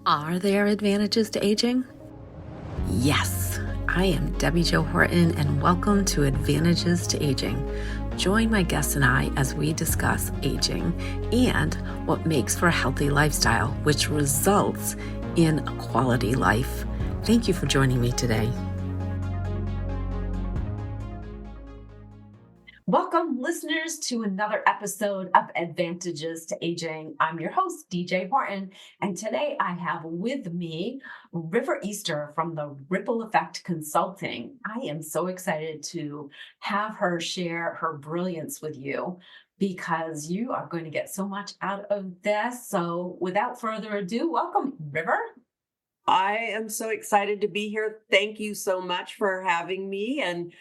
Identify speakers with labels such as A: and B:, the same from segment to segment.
A: Are there advantages to aging? Yes, I am Debbi-Jo Horton, and welcome to Advantages to Aging. Join my guests and I as we discuss aging and what makes for a healthy lifestyle, which results in a quality life. Thank you for joining me today. Welcome, listeners, to another episode of Advantages to Aging. I'm your host, DJ Horton, and today I have with me River Easter from the Ripple Effect Consulting. I am so excited to have her share her brilliance with you because you are going to get so much out of this. So without further ado, welcome, River.
B: I am so excited to be here. Thank you so much for having me and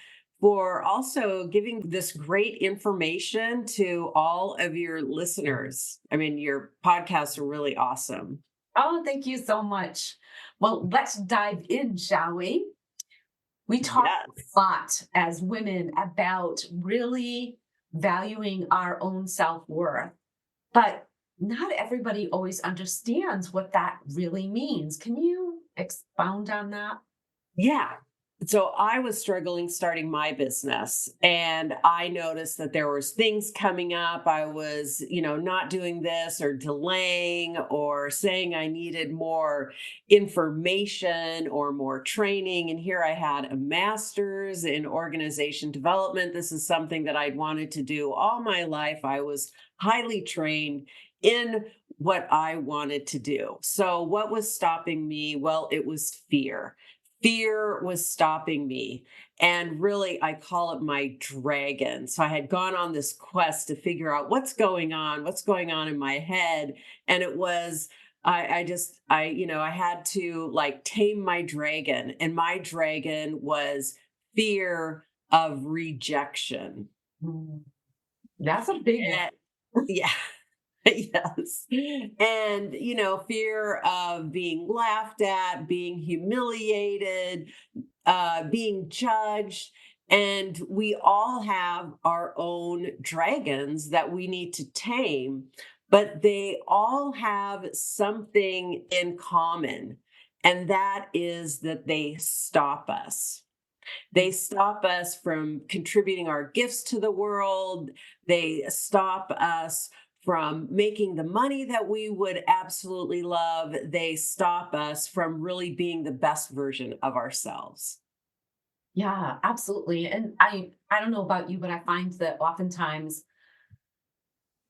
B: for also giving this great information to all of your listeners. I mean, your podcasts are really awesome.
A: Oh, thank you so much. Well, let's dive in, shall we? We talk
B: Yes.
A: a lot as women about really valuing our own self-worth, but not everybody always understands what that really means. Can you expound on that?
B: Yeah. So I was struggling starting my business and I noticed that there was things coming up. I was, not doing this or delaying or saying I needed more information or more training. And here I had a master's in organization development. This is something that I'd wanted to do all my life. I was highly trained in what I wanted to do. So what was stopping me? Well, it was fear. Fear was stopping me. And really, I call it my dragon. So I had gone on this quest to figure out what's going on in my head. And it was, I had to like tame my dragon. And my dragon was fear of rejection.
A: Mm, that's a big one.
B: And, yeah. Yes. And, fear of being laughed at, being humiliated, being judged. And we all have our own dragons that we need to tame, but they all have something in common. And that is that they stop us. They stop us from contributing our gifts to the world. They stop us from making the money that we would absolutely love. They stop us from really being the best version of ourselves.
A: Yeah, absolutely. And I don't know about you, but I find that oftentimes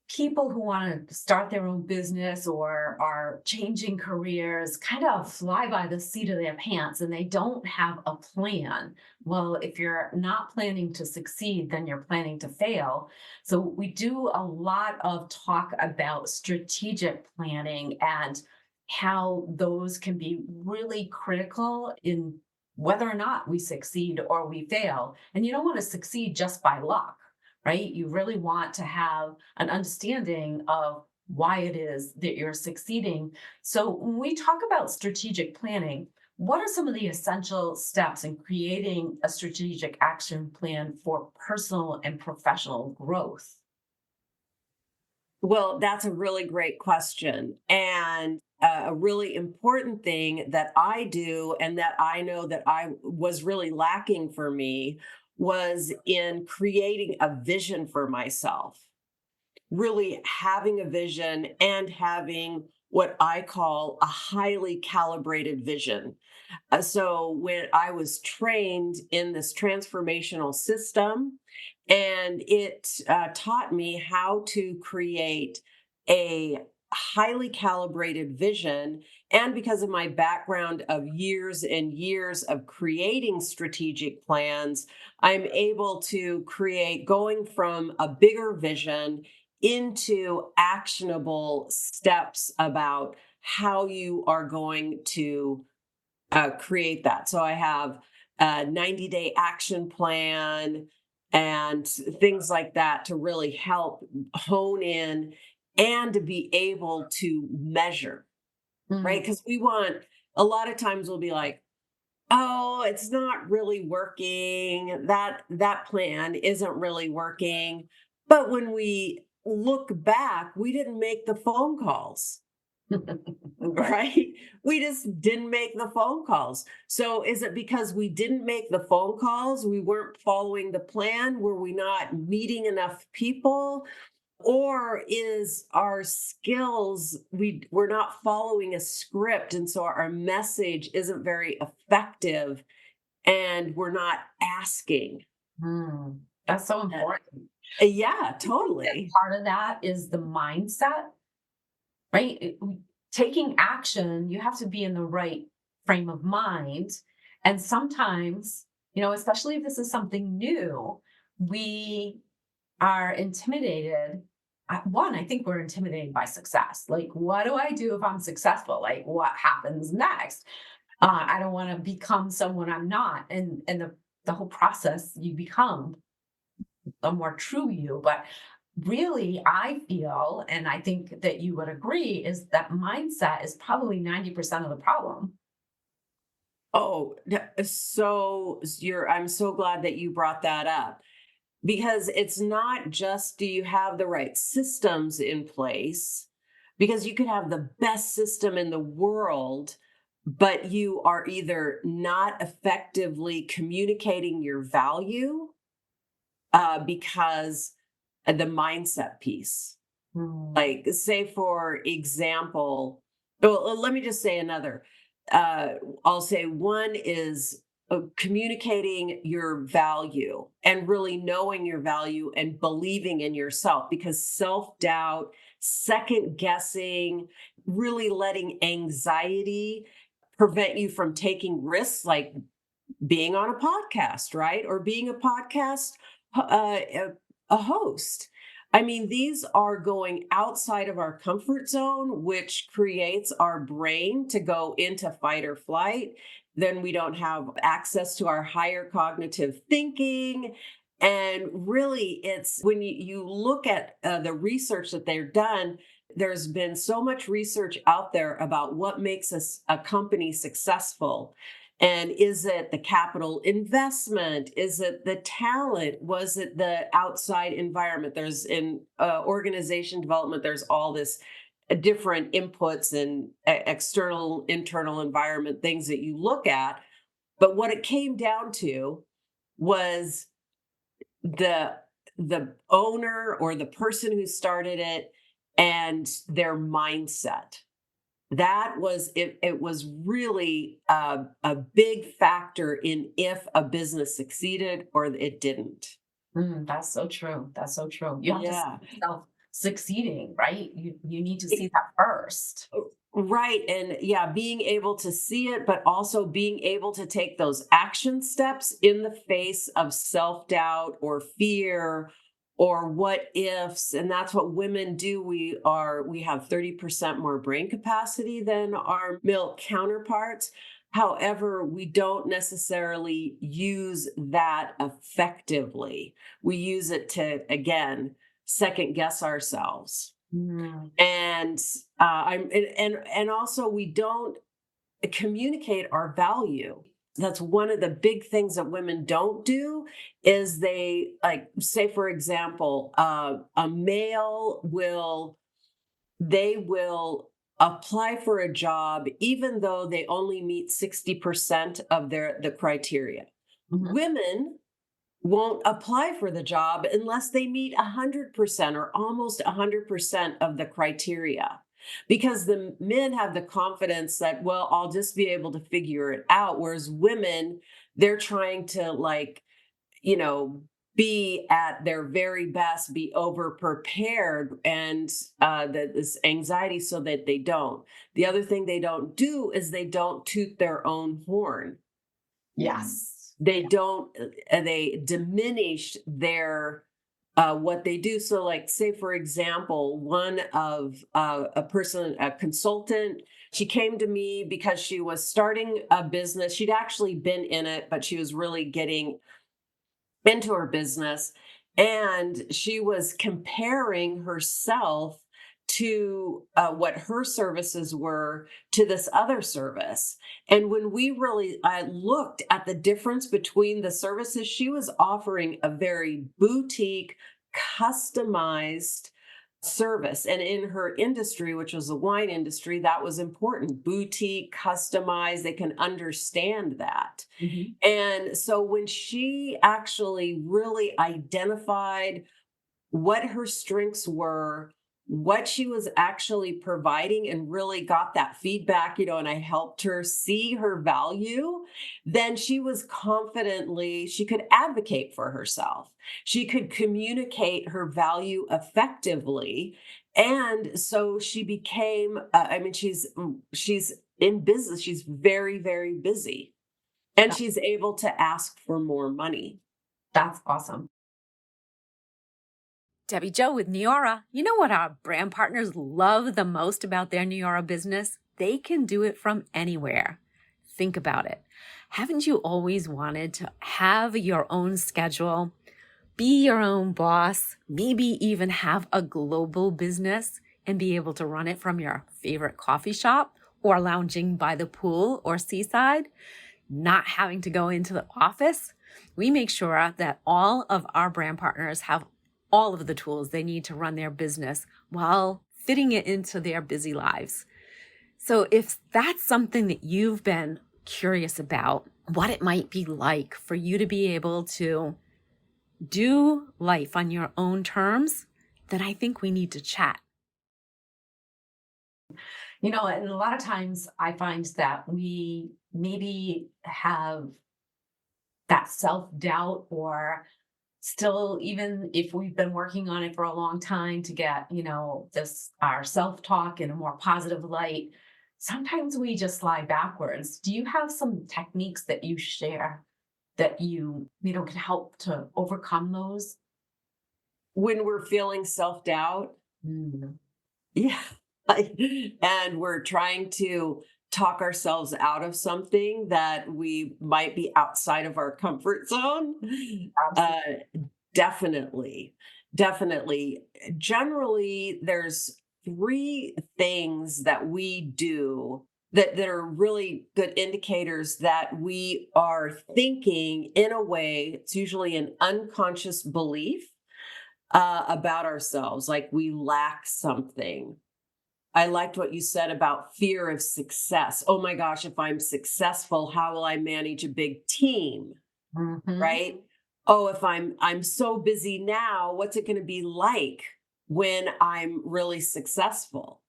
A: people who want to start their own business or are changing careers kind of fly by the seat of their pants and they don't have a plan. Well, if you're not planning to succeed, then you're planning to fail. So we do a lot of talk about strategic planning and how those can be really critical in whether or not we succeed or we fail. And you don't want to succeed just by luck, right? You really want to have an understanding of why it is that you're succeeding. So, when we talk about strategic planning, what are some of the essential steps in creating a strategic action plan for personal and professional growth?
B: Well, that's a really great question. And a really important thing that I do and that I know that I was really lacking for me was in creating a vision for myself, really having a vision and having what I call a highly calibrated vision. So when I was trained in this transformational system, and it taught me how to create a highly calibrated vision. And because of my background of years and years of creating strategic plans, I'm able to create going from a bigger vision into actionable steps about how you are going to create that. So I have a 90-day action plan and things like that to really help hone in and to be able to measure, right?
A: Mm,
B: Because we want, a lot of times we'll be like, oh, it's not really working. That plan isn't really working. But when we look back, we didn't make the phone calls.
A: Right.
B: right? We just didn't make the phone calls. So is it because we didn't make the phone calls? We weren't following the plan? Were we not meeting enough people? Or is our skills, we're not following a script, and so our message isn't very effective, and we're not asking.
A: That's so
B: Uh,
A: important.
B: yeah,
A: I think that
B: totally.
A: part of that is the mindset, right? Taking action, you have to be in the right frame of mind. And sometimes, especially if this is something new, we are intimidated. One, I think we're intimidated by success. Like, what do I do if I'm successful? Like, what happens next? I don't want to become someone I'm not. And the whole process, you become a more true you. But really, I feel, and I think that you would agree, is that mindset is probably 90% of the problem.
B: Oh, so I'm so glad that you brought that up, because it's not just do you have the right systems in place, because you could have the best system in the world, but you are either not effectively communicating your value, because the mindset piece.
A: Mm.
B: Like, say, for example, well, let me just say another. Uh, I'll say one is communicating your value and really knowing your value and believing in yourself, because self doubt, second guessing, really letting anxiety prevent you from taking risks, like being on a podcast, right? Or being a podcast, a host. I mean, these are going outside of our comfort zone, which creates our brain to go into fight or flight. Then we don't have access to our higher cognitive thinking. And really, it's when you look at the research that they've done, there's been so much research out there about what makes a company successful. And is it the capital investment? Is it the talent? Was it the outside environment? There's in organization development, there's all this different inputs and external, internal environment things that you look at. But what it came down to was the the owner or the person who started it and their mindset. That was it. It was really a big factor in if a business succeeded or it didn't.
A: That's so true. That's so true. You have to see
B: Yeah.
A: yourself succeeding, right? You need to see
B: It-
A: that first.
B: right. And yeah, being able to see it, but also being able to take those action steps in the face of self doubt or fear or what ifs. And that's what women do. We have 30% more brain capacity than our male counterparts. However, we don't necessarily use that effectively. We use it to, again, second guess ourselves.
A: Mm.
B: And and also we don't communicate our value. That's one of the big things that women don't do, is they, like, say for example, a male will, they will apply for a job even though they only meet 60% of the criteria.
A: Mhm.
B: Women won't apply for the job unless they meet 100% or almost 100% of the criteria. Because the men have the confidence that, well, I'll just be able to figure it out. Whereas women, they're trying to, like, you know, be at their very best, be over prepared, and this anxiety so that they don't. The other thing they don't do is they don't toot their own horn.
A: Yes.
B: They don't they diminish their what they do. So, like, say for example, one of a person, a consultant, she came to me because she was starting a business. She'd actually been in it, but she was really getting into her business, and she was comparing herself to what her services were to this other service. And when we really looked at the difference between the services, she was offering a very boutique, customized service. And in her industry, which was the wine industry, that was important. Boutique, customized, they can understand that.
A: Mhm.
B: And so when she actually really identified what her strengths were, what she was actually providing, and really got that feedback, and I helped her see her value, then she could advocate for herself. She could communicate her value effectively. And so she became, she's in business. She's very, very busy, and
A: That
B: she's able to ask for more money.
A: that's awesome.
C: Debbi-Jo with Neora. You know what our brand partners love the most about their Neora business? They can do it from anywhere. Think about it. Haven't you always wanted to have your own schedule, be your own boss, maybe even have a global business and be able to run it from your favorite coffee shop or lounging by the pool or seaside, not having to go into the office? We make sure that all of our brand partners have all of the tools they need to run their business while fitting it into their busy lives. So if that's something that you've been curious about, what it might be like for you to be able to do life on your own terms, then I think we need to chat.
A: And a lot of times I find that we maybe have that self-doubt, or still, even if we've been working on it for a long time to get, this our self-talk in a more positive light, sometimes we just slide backwards. Do you have some techniques that you share that can help to overcome those?
B: When we're feeling self-doubt,
A: Mm.
B: yeah, like, and we're trying to talk ourselves out of something that we might be outside of our comfort zone.
A: Absolutely.
B: Uh, definitely, definitely. Generally, there's three things that we do that are really good indicators that we are thinking in a way, it's usually an unconscious belief about ourselves, like we lack something. I liked what you said about fear of success. Oh my gosh, if I'm successful, how will I manage a big team?
A: Mhm.
B: Right? Oh, if I'm so busy now, what's it going to be like when I'm really successful?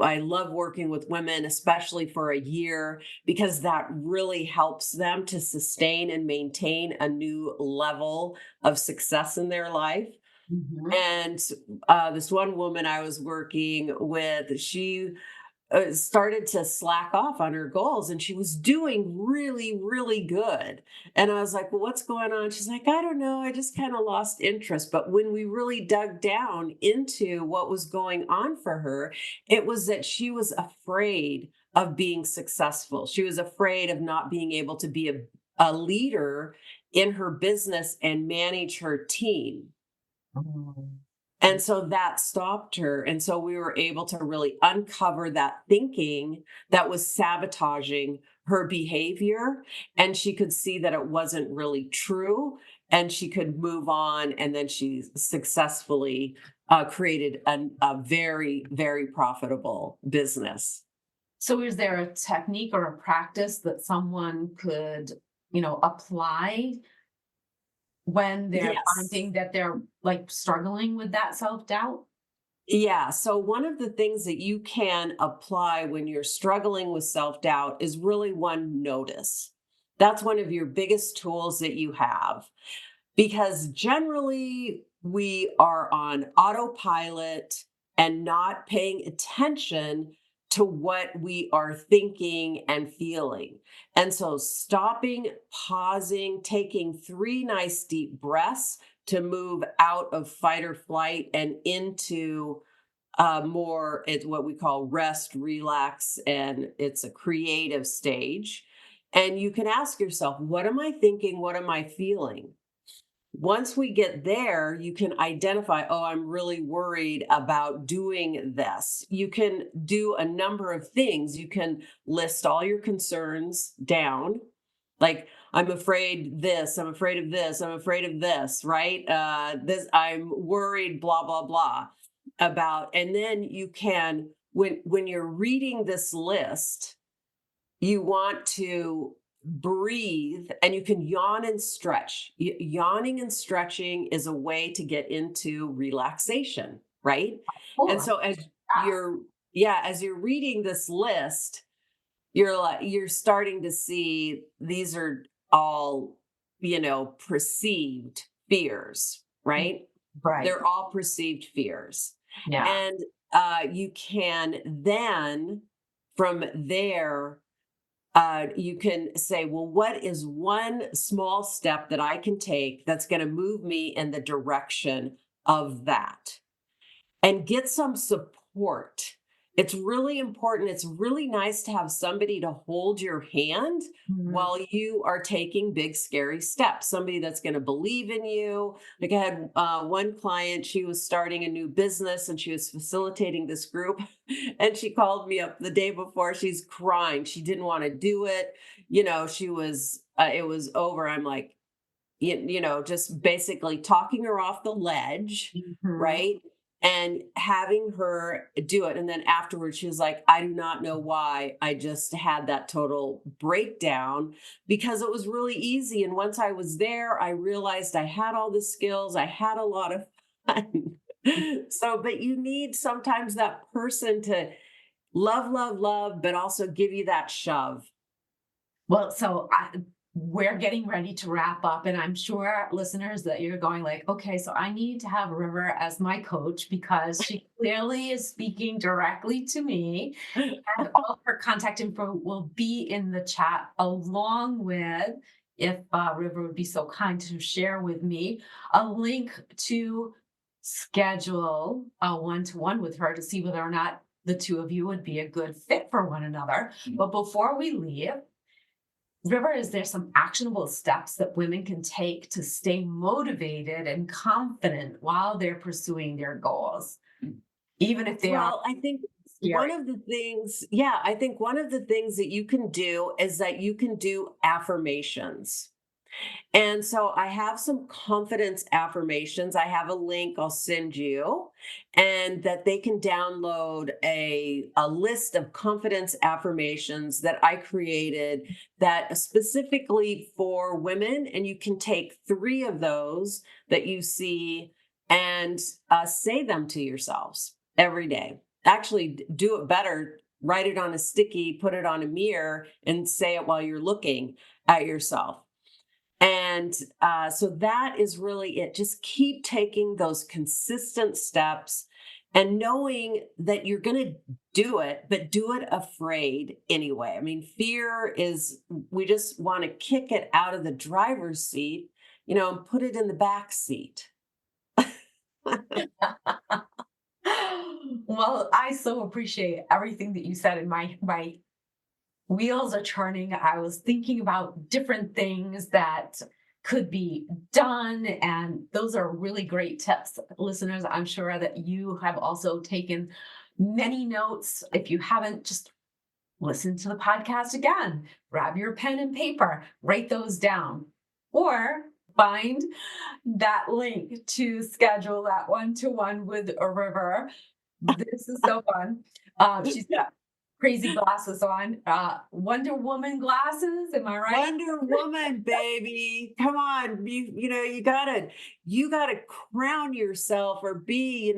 B: I love working with women, especially for a year, because that really helps them to sustain and maintain a new level of success in their life.
A: Mhm.
B: And this one woman I was working with, she started to slack off on her goals, and she was doing really, really good. And I was like, well, what's going on? She's like, I don't know. I just kind of lost interest. But when we really dug down into what was going on for her, it was that she was afraid of being successful. She was afraid of not being able to be a leader in her business and manage her team.
A: Mm.
B: And so that stopped her. And so we were able to really uncover that thinking that was sabotaging her behavior. And she could see that it wasn't really true. And she could move on. And then she successfully created a very, very profitable business.
A: So is there a technique or a practice that someone could, apply when they're
B: Yes.
A: finding that they're, like, struggling with that self-doubt?
B: Yeah. So, one of the things that you can apply when you're struggling with self doubt is really one, notice. That's one of your biggest tools that you have, because generally we are on autopilot and not paying attention to what we are thinking and feeling. And so, stopping, pausing, taking three nice deep breaths to move out of fight or flight and into more, it's what we call rest, relax, and it's a creative stage. And you can ask yourself, what am I thinking? What am I feeling? Once we get there, you can identify, oh, I'm really worried about doing this. You can do a number of things. You can list all your concerns down, like, I'm afraid this, I'm afraid of this, I'm afraid of this, right? I'm worried, blah, blah, blah. about, and then you can, when you're reading this list, you want to breathe, and you can yawn and stretch. Yawning and stretching is a way to get into relaxation, right? And
A: Cool.
B: so as
A: Yeah.
B: you're, yeah, as you're reading this list, you're starting to see these are all, perceived fears, right?
A: Right.
B: They're all perceived fears.
A: Yeah.
B: And you can then, from there, you can say, well, what is one small step that I can take that's going to move me in the direction of that? And get some support. It's really important. It's really nice to have somebody to hold your hand
A: Mhm.
B: while you are taking big, scary steps. Somebody that's going to believe in you. Like I had one client, she was starting a new business and she was facilitating this group. And she called me up the day before. She's crying. She didn't want to do it. She was, it was over. I'm like, just basically talking her off the ledge,
A: Mhm.
B: right? And having her do it. And then afterwards, she was like, I do not know why I just had that total breakdown because it was really easy. And once I was there, I realized I had all the skills, I had a lot of fun. So, but you need sometimes that person to love, love, love, but also give you that shove.
A: Well, we're getting ready to wrap up, and I'm sure listeners that you're going like, okay, so I need to have River as my coach because she clearly is speaking directly to me. And all of her contact info will be in the chat, along with, if River would be so kind to share with me, a link to schedule a one-to-one with her to see whether or not the two of you would be a good fit for one another. But before we leave, River, is there some actionable steps that women can take to stay motivated and confident while they're pursuing their goals, even if they are
B: Well, I think one
A: scary?
B: of the things, yeah, I think one of the things that you can do is that you can do affirmations. And so I have some confidence affirmations. I have a link I'll send you, and that they can download a list of confidence affirmations that I created that specifically for women. And you can take 3 of those that you see and say them to yourselves every day. Actually, do it better. Write it on a sticky, put it on a mirror, and say it while you're looking at yourself. And so that is really it. Just keep taking those consistent steps and knowing that you're going to do it, but do it afraid anyway. I mean, fear is, we just want to kick it out of the driver's seat, and put it in the back seat.
A: Well, I so appreciate everything that you said, and my wheels are turning. I was thinking about different things that could be done, and those are really great tips. Listeners, I'm sure that you have also taken many notes. If you haven't, just listen to the podcast again, grab your pen and paper, write those down, or find that link to schedule that one-to-one with a River. This is so fun. She's got crazy glasses on, Wonder Woman glasses. Am I right?
B: Wonder Woman, baby. Come on. You gotta crown yourself or be,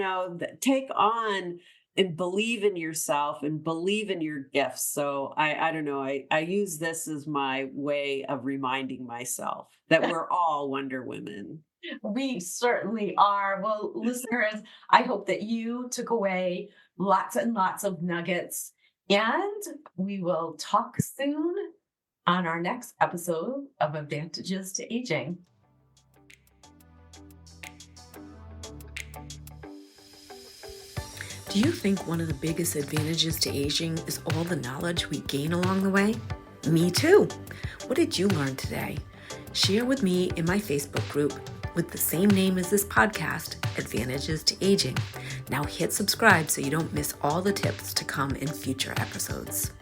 B: take on and believe in yourself and believe in your gifts. So I don't know. I use this as my way of reminding myself that we're all Wonder Women.
A: We certainly are. Well, listeners, I hope that you took away lots and lots of nuggets, and we will talk soon on our next episode of Advantages to Aging.
C: Do you think one of the biggest advantages to aging is all the knowledge we gain along the way? Me too. What did you learn today? Share with me in my Facebook group with the same name as this podcast, Advantages to Aging. Now hit subscribe so you don't miss all the tips to come in future episodes.